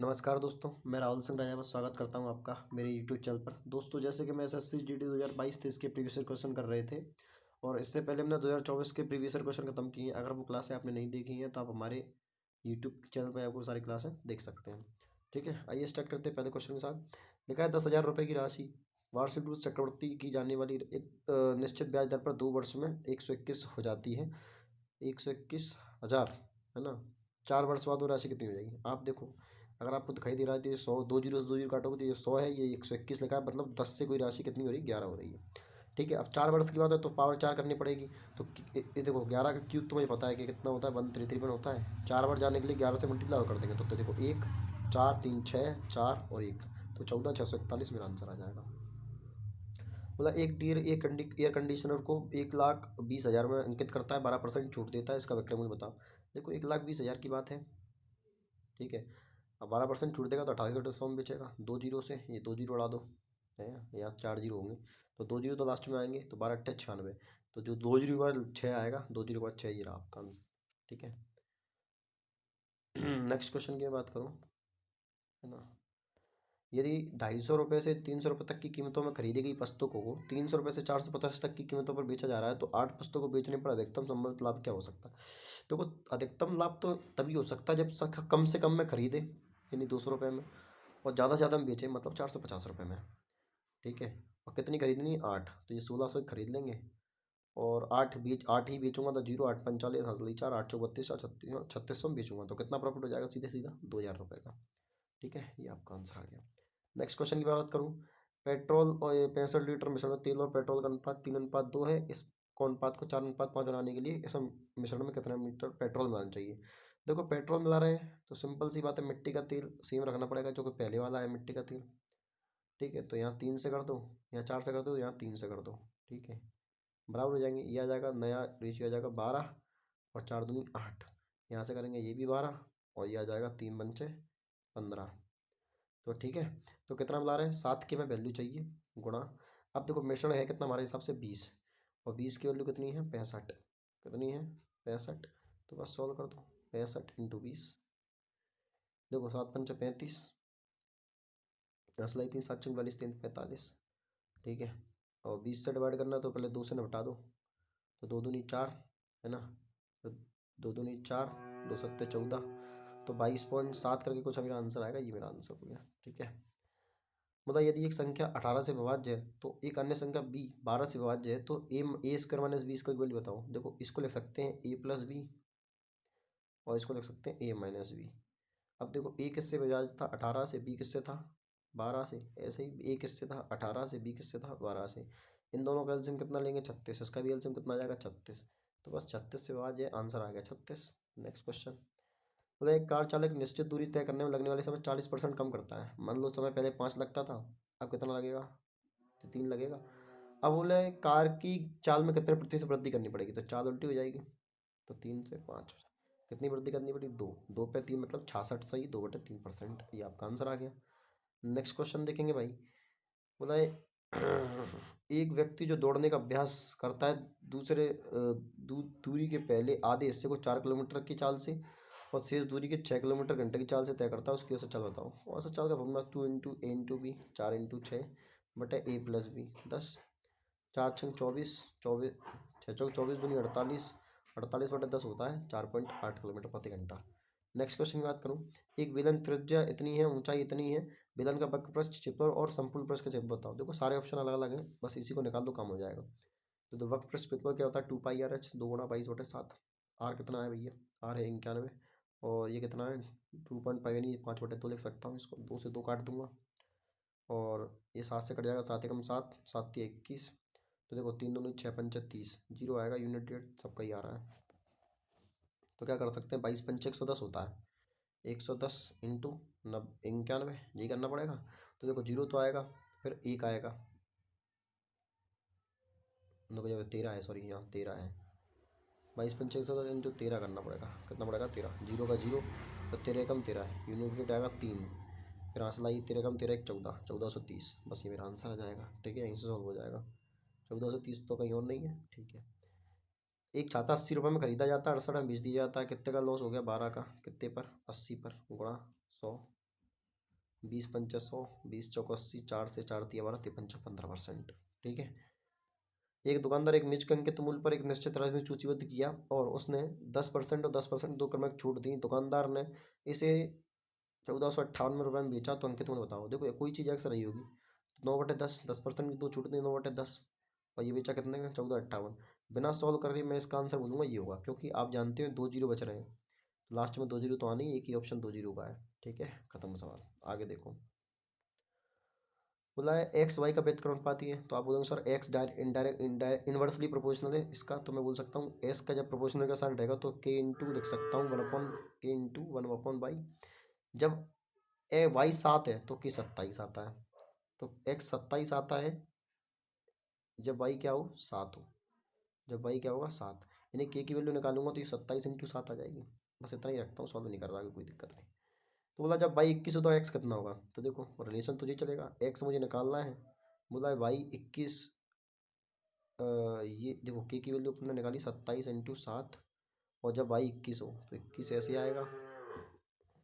नमस्कार दोस्तों, मैं राहुल सिंह राजावत स्वागत करता हूं आपका मेरे यूट्यूब चैनल पर। दोस्तों, जैसे कि मैं एसएससी जीडी 2022-23 के प्रीवियस ईयर क्वेश्चन कर रहे थे और इससे पहले हमने 2024 के प्रीवियस ईयर क्वेश्चन खत्म किए हैं। अगर वो क्लासें आपने नहीं देखी हैं तो आप हमारे यूट्यूब चैनल पर आपको सारी क्लासें देख सकते हैं। ठीक है, आइए स्टार्ट करते हैं पहले क्वेश्चन के साथ। लिखा है 10,000 रुपये की राशि वार्षिक रूप से चक्रवृद्धि की जाने वाली एक निश्चित ब्याज दर पर 2 वर्ष में 121 हो जाती है। 121,000 है ना। 4 वर्ष बाद वो राशि कितनी हो जाएगी? आप देखो, अगर आपको दिखाई दे रहा है तो ये 100, दो जीरो काटोगे तो ये 100 है, ये 121 लिखा है, मतलब 10 से कोई राशि कितनी हो रही है? 11 हो रही है। ठीक है, अब 4 वर्ष की बात है तो पावर 4 करनी पड़ेगी। तो ये देखो, 11 का क्यूब तो मुझे पता है कि कितना होता है, 133 होता है। 4 बार जाने के लिए 11 से मल्टीप्लाई कर देंगे तो देखो 1 4 3 6 4 और 1, तो 14,641 मेरा आंसर आ जाएगा। मतलब एक डियर एयर कंडीशनर को 1,20,000 में अंकित करता है, 12% छूट देता है, इसका विक्रय मूल्य बताओ। देखो 1,20,000 की बात है। ठीक है, अब 12% छूट देगा तो 28,100 में बेचेगा। 2 जीरो से ये 2 जीरो उड़ा दो, है यहाँ 4 जीरो होंगे तो 2 जीरो तो लास्ट में आएंगे, तो 12 × 8 = 96। तो जो 2 जीरो के बाद 6 आएगा, 2 जीरो के बाद 6, ये रहा आपका आंसर। ठीक है। नेक्स्ट क्वेश्चन की बात करूँ, है ना। यदि 250 से 300 रुपये तक की कीमतों में खरीदी गई पुस्तकों को 300 रुपये से 450 तक की कीमतों पर बेचा जा रहा है तो 8 पुस्तकों को बेचने पर अधिकतम संभवित लाभ क्या हो सकता है? देखो, अधिकतम लाभ तो तभी हो सकता है जब कम से कम में खरीदे, यानी 200 रुपये में, और ज़्यादा से ज़्यादा में बेचे, मतलब 450 रुपये में। ठीक है, और कितनी खरीदनी है? 8, तो ये 1600 खरीद लेंगे। और 8 ही बेचूंगा तो 0 8 45 हंसली 4 8 32 36 3600 में बेचूंगा तो कितना प्रॉफिट हो जाएगा? सीधे सीधा 2,000 रुपये का। ठीक है, ये आपका आंसर आ गया। नेक्स्ट क्वेश्चन की बात करूँ, पेट्रोल और 65 लीटर मिश्रण में तेल और पेट्रोल का अनुपात 3:2 है। इस अनुपात को 4:5 बनाने के लिए इस मिश्रण में कितना लीटर पेट्रोल मिलाना चाहिए? देखो, पेट्रोल मिला रहे हैं तो सिंपल सी बात है, मिट्टी का तेल सेम रखना पड़ेगा जो कि पहले वाला है, मिट्टी का तेल। ठीक है, तो यहाँ 3 से कर दो, यहाँ 4 से कर दो, यहाँ 3 से कर दो। ठीक है, बराबर हो जाएंगे। ये आ जाएगा, नया रेशियो आ जाएगा 12 और 4 दूनी 8। यहाँ से करेंगे ये भी 12 और ये आ जाएगा 3 × 5 = 15। तो ठीक है, तो कितना मिला रहे हैं? 7 की हमें वैल्यू चाहिए, गुणा। अब देखो, मिश्रण है कितना हमारे हिसाब से 20, और 20 की वैल्यू कितनी है? 65। कितनी है? 65। तो बस सॉल्व कर दो, 65 × 20। देखो 7 × 5 = 35, 10 × 3 7 × 45 3 45। ठीक है, और 20 से डिवाइड करना है तो पहले 2 से निपटा दो, तो 2 दूनी 4, है ना। तो 2 दूनी 4, 2 सत्ते 14, तो 22.7 करके कुछ मेरा आंसर आएगा। ये मेरा आंसर हो गया। ठीक है, मतलब यदि एक संख्या 18 से विभाज्य है तो एक अन्य संख्या b 12 से विभाज्य है तो a² - b इसका वैल्यू बताओ। देखो, इसको लिख सकते हैं a+b और इसको लिख सकते हैं a-b। अब देखो, a किससे विभाज्य था? 18 से। b किससे था? 12 से। ऐसे ही a किससे था? 18 से। b किससे था? 12 से। इन दोनों का एलसीएम कितना लेंगे? 36। इसका भी एलसीएम कितना आ जाएगा? 36। तो बस 36 से विभाज्य, आंसर आ गया 36। नेक्स्ट क्वेश्चन, मतलब एक कार चालक निश्चित दूरी तय करने में लगने वाले समय 40% कम करता है। मान लो समय पहले 5 लगता था, अब कितना लगेगा? तो 3 लगेगा। अब बोले कार की चाल में कितने प्रतिशत वृद्धि करनी पड़ेगी? तो चाल उल्टी हो जाएगी, तो 3 से 5। कितनी वृद्धि करनी पड़ेगी? 2। 2 पे 3 मतलब 66, सही, 2/3%। ये आपका आंसर आ गया। नेक्स्ट क्वेश्चन देखेंगे भाई। बोला है एक व्यक्ति जो दौड़ने का अभ्यास करता है दूसरे दूरी के पहले आधे हिस्से को 4 किलोमीटर की चाल से और शेष दूरी के 6 किलोमीटर घंटे की चाल से तय करता है, उसकी औसत चाल बताओ। औसत चाल का formula 2 × a × b, 4 × 6 / a + b 10। 4 × 6 = 24, 24 6 × 24 दूनी 48, 48/10 होता है 4.8 किलोमीटर प्रति घंटा। नेक्स्ट क्वेश्चन की बात करूँ, एक बेलन त्रिज्या इतनी है, ऊंचाई इतनी है, बेलन का वक्र पृष्ठ, क्षेत्रफल और संपूर्ण पृष्ठ का क्षेत्रफल बताओ। देखो, सारे ऑप्शन अलग अलग हैं, बस इसी को निकाल दो, काम हो जाएगा। तो वक्र पृष्ठ क्षेत्रफल क्या होता है? 2πr/h, 2 × 22/7। आर कितना है भैया? आर है 91, और ये कितना है? 2.5, यानी 5/2 लिख सकता हूँ इसको, 2 से 2 काट दूंगा, और ये 7 से कट जाएगा, 7 एकम 7, 7 × 21। तो देखो 3 दूनी 6 पंचे 30, जीरो आएगा, यूनिट रेट सबका ही आ रहा है। तो क्या कर सकते हैं? 22 पंचे 110 होता है, 110 इंटू 91, यही करना पड़ेगा। तो देखो, जीरो तो आएगा, फिर एक आएगा, देखो जब 13 है, सॉरी यहाँ 13 है, 22 पंचे 110 इंटू 13 करना पड़ेगा। कितना पड़ेगा? 13, जीरो का जीरो, तो 13 एकम 13 है, यूनिट रेट आएगा 3, फिर आंसर लाई 13 एकम 13 = 14, 1430। बस ये मेरा आंसर आ जाएगा। ठीक है, यहीं से सॉल्व हो जाएगा। 1430 तो कहीं और नहीं है। ठीक है, एक छाता 80 रुपये में खरीदा जाता है, 68 में बेच दिया जाता है, कितने का लॉस हो गया? 12 का। कितने पर? 80 पर, गुणा 100। बीस पंचा 100, 20 चौको 80, 4 से 4 दिया 12, 53 15%। ठीक है। एक दुकानदार एक निश्चित अंकित मूल्य पर एक निश्चित राशि में सूचीबद्ध किया और उसने 10% और 10% दो क्रमिक छूट दी। दुकानदार ने इसे 1458 रुपये में बेचा, तो अंकित मूल्य बताओ। देखो कोई चीज़ एक्स रही होगी, 9/10, 10% की दो छूट दी, 9/10, और ये बेचा कितने का, 1458। बिना सॉल्व करके मैं इसका आंसर बोलूँगा ये होगा, क्योंकि आप जानते हो 2 जीरो बच रहे हैं, लास्ट में 2 जीरो तो आनी, एक ही ऑप्शन 2 जीरो का है। ठीक है, खत्म सवाल। आगे देखो, बोला है एक्स वाई का व्यक्त अनुपाती है, तो आप बोलोगे sir x indirect inversely proportional है इसका, तो मैं बोल सकता हूँ एस का जब प्रोपोर्शनल का साइन रहेगा तो के इंटू लिख सकता हूँ 1/k/1/y। जब ए वाई 7 है तो के 27 आता है, तो एक्स 27 आता है जब वाई क्या हो, 7 हो। जब वाई क्या होगा, 7, यानी के की वैल्यू निकालूंगा तो ये 27 × 7 आ जाएगी। बस इतना ही रखता हूँ, सॉल्व नहीं कर रहा, कोई दिक्कत नहीं। तो बोला जब वाई 21 हो तो एक्स कितना होगा, तो देखो रिलेशन तो ये चलेगा, एक्स मुझे निकालना है। बोला है वाई 21, ये देखो के की वैल्यू अपने निकाली 27 × 7, और जब वाई 21 हो तो 21 ऐसे आएगा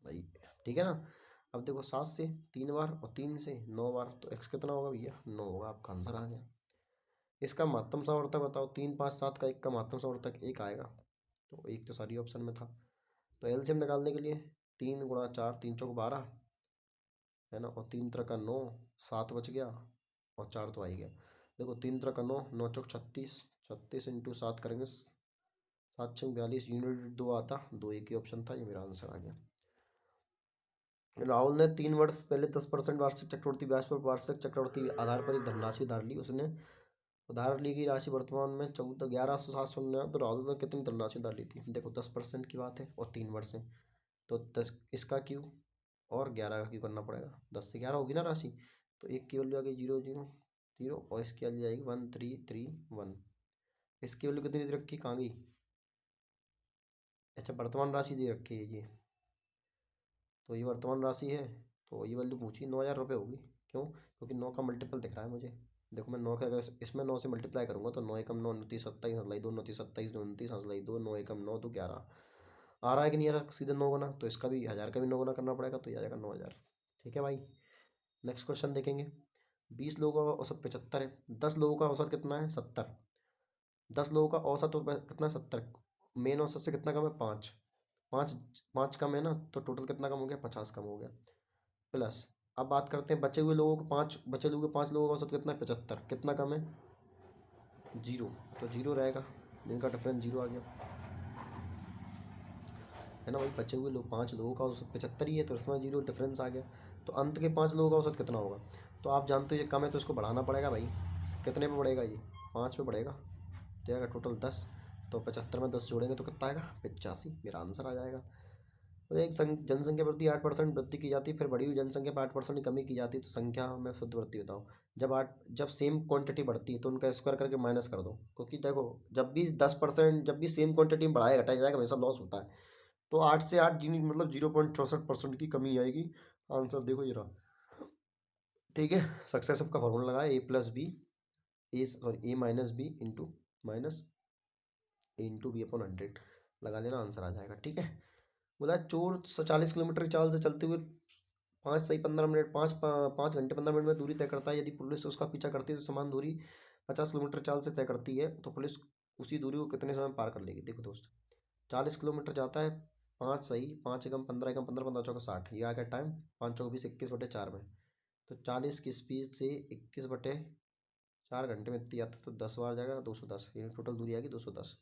भाई। ठीक है ना। अब देखो 7 से 3 बार और 3 से 9 बार, तो एक्स कितना होगा भैया, 9 होगा। आपका आंसर आ गया। इसका महत्तम सावर्तक बताओ। 3 5 7 का एक का महत्तम सावर्तक एक आएगा, तो एक तो सारी ऑप्शन में था। तो एलसीएम निकालने के लिए 3 × 4, 3 × 4 = 12 है ना, और 3 × 3 = 9, 7 बच गया, और 4 तो आ ही गया। देखो 3 × 3 = 9, 9 × 4 = 36, 36 × 7 करेंगे, 7 × 6 = 42, यूनिट 2 आता, 2 एक ही ऑप्शन था, ये मेरा आंसर आ गया। राहुल ने 3 वर्ष पहले 10% वार्षिक चक्रवृद्धि ब्याज पर वार्षिक चक्रवृद्धि आधार पर एक धनराशि उधार ली। उसने उधार ली गई राशि वर्तमान में 11,700 है, तो राहुल ने कितनी धनराशि उधार ली थी। देखो 10% की बात है और 3 वर्ष है, तो 10 इसका क्यों और 11 का क्यों करना पड़ेगा। 10 से 11 होगी ना राशि, तो एक की वैल्यू आ गई 0 0 0, और इसकी वैल्यू जाएगी 1331। इसकी वैल्यू कितनी दे रखी, कहाँ गई। अच्छा, वर्तमान राशि दे रखी है ये, तो ये वर्तमान राशि है, तो ये वैल्यू पूछी 9,000 रुपये होगी। क्यों, क्योंकि 9 का मल्टीपल दिख रहा है मुझे। देखो मैं 9 का अगर इसमें 9 से मल्टीप्लाई करूंगा तो 9 × 9 = 29, 27 हंसलाई 2, 29 27 2, 29 हंसलाई 2, 9 × 9 = 11। आ रहा है कि नहीं आ रहा, सीधे 9 गुना, तो इसका भी 1000 का भी 9 गुना करना पड़ेगा, तो ये आ जाएगा 9,000। ठीक है भाई। नेक्स्ट क्वेश्चन देखेंगे। 20 लोगों का औसत 75 है, 10 लोगों का औसत कितना है, 70। 10 लोगों का औसत तो कितना, 70। मेन औसत से कितना कम है, 5। 5 5 कम है ना, तो टोटल कितना कम हो गया, 50 कम हो गया। प्लस अब बात करते हैं बचे हुए लोगों को, 5 बचे हुए 5 लोगों का औसत कितना है, 75। कितना कम है, 0, तो 0 रहेगा, इनका डिफरेंस 0 आ गया, है ना भाई। बचे हुए लोग 5 लोगों का औसत 75 ही है, तो इसमें 0 डिफरेंस आ गया। तो अंत के 5 लोगों का औसत कितना होगा, तो आप जानते हो ये कम है, तो इसको बढ़ाना पड़ेगा भाई। कितने पे बढ़ेगा, ये 5 पे बढ़ेगा, तो आएगा टोटल 10। तो 75 में 10 जोड़ेंगे तो कितना आएगा, 85। मेरा आंसर आ जाएगा। तो एक जनसंख्या वृद्धि 8% वृद्धि की जाती है, फिर बढ़ी हुई जनसंख्या पर 8% की कमी की जाती है, तो संख्या में शुद्ध वृद्धि बताओ। जब सेम क्वांटिटी बढ़ती है तो उनका स्क्वायर करके माइनस कर दो, क्योंकि देखो जब भी 10%, जब भी सेम क्वांटिटी में बढ़ाया घटाया जाएगा हमेशा लॉस होता है। तो 8 से 8 जीनी मतलब 0.64% की कमी आएगी। आंसर देखो ये रहा। ठीक है, सक्सेस का फॉर्मूला लगाया, A+B, A - B into minus A/B/100 लगा लेना, आंसर आ जाएगा। ठीक है। बोला चोर 40 किलोमीटर की चाल से चलते हुए 5 से 15 मिनट 5 घंटे 15 मिनट में दूरी तय करता है। यदि पुलिस उसका पीछा करती है तो समान दूरी 50 किलोमीटर चाल से तय करती है, तो पुलिस उसी दूरी को कितने समय में पार कर लेगी। देखो दोस्त, 40 किलोमीटर जाता है, 5 सही, 5 × 15 = 15, 15 × 4 = 60, ये आ गया टाइम। 5 × 20 = 21/4 में, तो 40 की स्पीड से 21/4 घंटे में इतनी आता है, तो 10 बार जाएगा, 210, ये टोटल दूरी आएगी 210।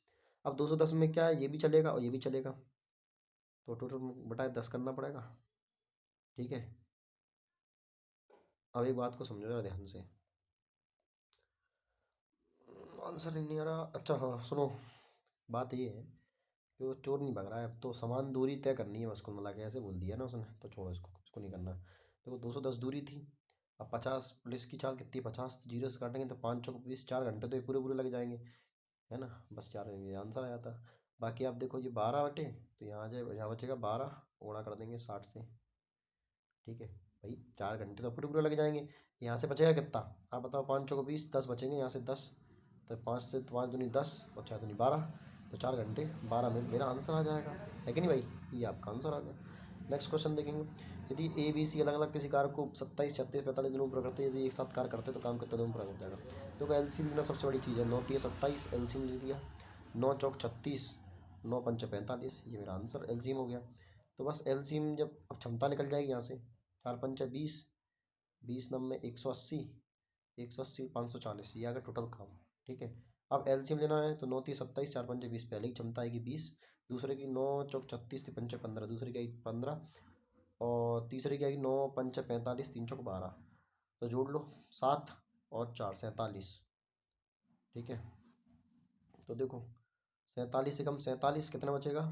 अब 210 में क्या है, ये भी चलेगा और ये भी चलेगा, तो टोटल बटा 10 करना पड़ेगा। ठीक है। अब एक बात को समझो जरा ध्यान से, आंसर नहीं आ रहा। अच्छा हाँ सुनो, बात ये है कि वो चोर नहीं भाग रहा है, अब तो समान दूरी तय करनी है बस, कुल मिला के ऐसे बोल दिया ना उसने, तो छोड़ो इसको नहीं करना। देखो 210 दूरी थी, अब 50 पुलिस की चाल कितनी, 50 जीरो से काटेंगे तो 5 चौक 20, 4 घंटे तो ये पूरे पूरे लग जाएंगे, है ना। बस 4, ये आंसर आया था। बाकी आप देखो ये 12 बटे, तो यहाँ आ जाए, यहाँ बचेगा 12, गुणा कर देंगे 60 से। ठीक है भाई, 4 घंटे तो पूरे पूरे लग जाएंगे। यहाँ से बचेगा कितना, आप बताओ। 5 चौको 20, 10 बचेंगे यहाँ से 10, तो 5 से 5 दूनी 10 और 4 दूनी 12, तो 4 घंटे 12 मिनट मेरा आंसर आ जाएगा, है कि नहीं भाई। ये आपका आंसर आ गया। नेक्स्ट क्वेश्चन देखेंगे। यदि ए बी सी अलग अलग किसी कार्य को 27, 36, 45 दिनों में पूरा करते हैं, यदि एक साथ कार्य करते हैं तो काम कितने दिनों में पूरा हो जाएगा। देखो एलसीएम लेना सबसे बड़ी चीज़ है। 9 × 3 = 27, एलसीएम ले लिया। 9 × 4 = 36, 9 × 5 = 45, ये मेरा आंसर एलसीएम हो गया। तो बस एलसीएम जब अब क्षमता निकल जाएगी यहाँ से, 4 × 5 = 20, 20 × 9 = 180, 180, 540, ये आ गया टोटल काम। ठीक है, अब एलसीएम लेना है तो 9 × 3 = 27, 4 × 5 = 20, पहले की क्षमता आएगी 20, दूसरे की 9 × 4 = 36, 3 × 5 = 15, दूसरे की आएगी 15, और तीसरे की आएगी 9 × 5 = 45, 3 × 4 = 12। तो जोड़ लो 7 और 4 = 47। ठीक है, तो देखो 47 से कम 47 कितना बचेगा,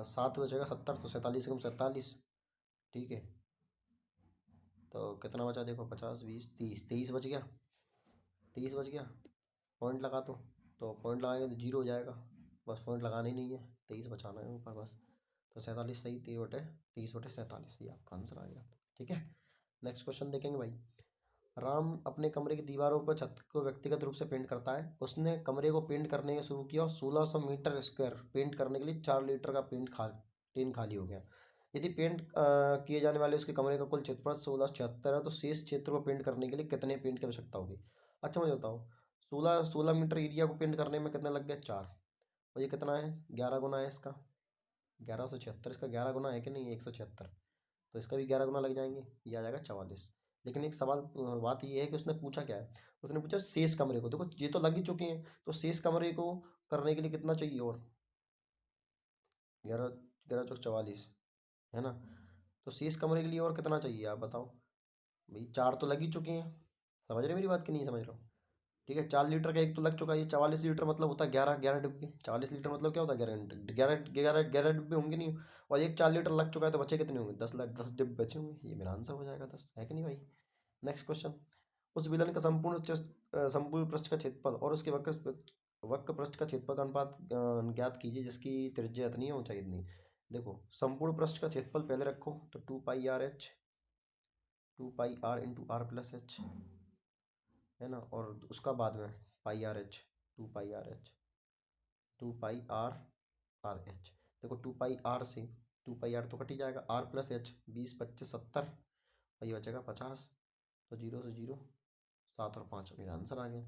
7 बचेगा 70, तो 47 से कम 47। ठीक है, तो कितना बचा देखो, 50, 20, 30, 23 बच गया, 23 बच गया। पॉइंट लगा तो पॉइंट लगाएंगे तो जीरो हो जाएगा, बस पॉइंट लगाना ही नहीं है, 23 बचाना है ऊपर बस। तो 47 सही, 30/47, ये आपका आंसर आ गया। ठीक है, नेक्स्ट क्वेश्चन देखेंगे भाई। राम अपने कमरे की दीवारों पर छत को व्यक्तिगत रूप से पेंट करता है। उसने कमरे को पेंट करने शुरू किया और 1600 मीटर स्क्वायर पेंट करने के लिए 4 लीटर का टीन खाली हो गया। यदि पेंट किए जाने वाले उसके कमरे का कुल क्षेत्रफल 1676 है, तो शेष क्षेत्र को पेंट करने के लिए कितने पेंट की आवश्यकता होगी। अच्छा मुझे बताओ, 16 मीटर एरिया को पेंट करने में कितने लग गए, 4, और ये कितना है, 11 गुना है इसका, 1176, इसका 11 गुना है कि नहीं, 176, तो इसका भी 11 गुना लग जाएंगे, ये आ जाएगा 44। लेकिन एक सवाल, बात ये है कि उसने पूछा क्या है, उसने पूछा शेष कमरे को। देखो ये तो लग ही चुके हैं, तो शेष कमरे को करने के लिए कितना चाहिए और, 11, 11 × 4 = 44, है ना। तो शेष कमरे के लिए और कितना चाहिए आप बताओ भाई, 4 तो लग ही चुके हैं, समझ रहे मेरी बात कि नहीं समझ रहे हो। ठीक है, 4 लीटर का एक तो लग चुका है, ये 44 लीटर मतलब होता है 11 डिब्बे, 40 लीटर मतलब क्या होता है, 11 डिब्बे होंगे नहीं, और एक 4 लीटर लग चुका है, तो बचे कितने होंगे, 10 डिब्बे बचे होंगे, ये मेरा आंसर हो जाएगा 10, है कि नहीं भाई। Next question. उस विलन का संपूर्ण पृष्ठ का क्षेत्रफल और उसके वक्र पृष्ठ का क्षेत्रफल का अनुपात ज्ञात कीजिए, जिसकी त्रिज्या इतनी है, ऊंचाई इतनी। देखो संपूर्ण पृष्ठ का क्षेत्रफल पहले रखो, तो 2πr/h, 2πr × r+h, है ना, और उसका बाद में πr/h, 2πr/h, 2πr/h। देखो 2πr से 2πr तो कट ही जाएगा, r+h 20, 25, 70, और ये बचेगा 50, तो 0 से 0, 7 और 5 मेरा आंसर आ गया।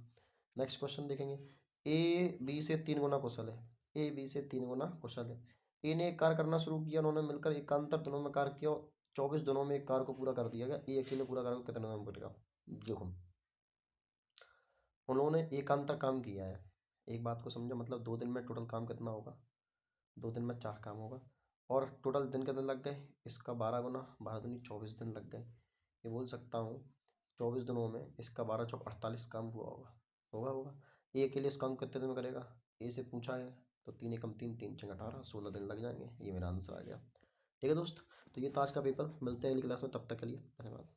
नेक्स्ट क्वेश्चन देखेंगे। ए बी से 3 गुना कुशल है, ए बी से 3 गुना कुशल है। ए ने एक कार्य करना शुरू किया, उन्होंने मिलकर एकांतर दिनों में कार्य किया, 24 दिनों में एक कार्य को पूरा कर दिया गया। ए अकेले पूरा कार्य को कितने दिनों में करेगा। देखो उन्होंने एकांतर काम किया है, एक बात को समझो, मतलब 2 दिन में टोटल काम कितना होगा, 2 दिन में 4 काम होगा, और टोटल दिन कितने लग गए, इसका 12 गुना, 12 दूनी 24 दिन लग गए। ये बोल सकता हूँ 24 दिनों में इसका 12 × 4 = 48 काम हुआ होगा, होगा। ए के लिए इस काम कितने दिन में करेगा, ए से पूछा है, तो 3 एकम 3, 3 × 18, 16 दिन लग जाएंगे, ये मेरा आंसर आ गया। ठीक है दोस्त, तो ये था आज का पेपर, मिलते हैं अगली क्लास में, तब तक के लिए धन्यवाद।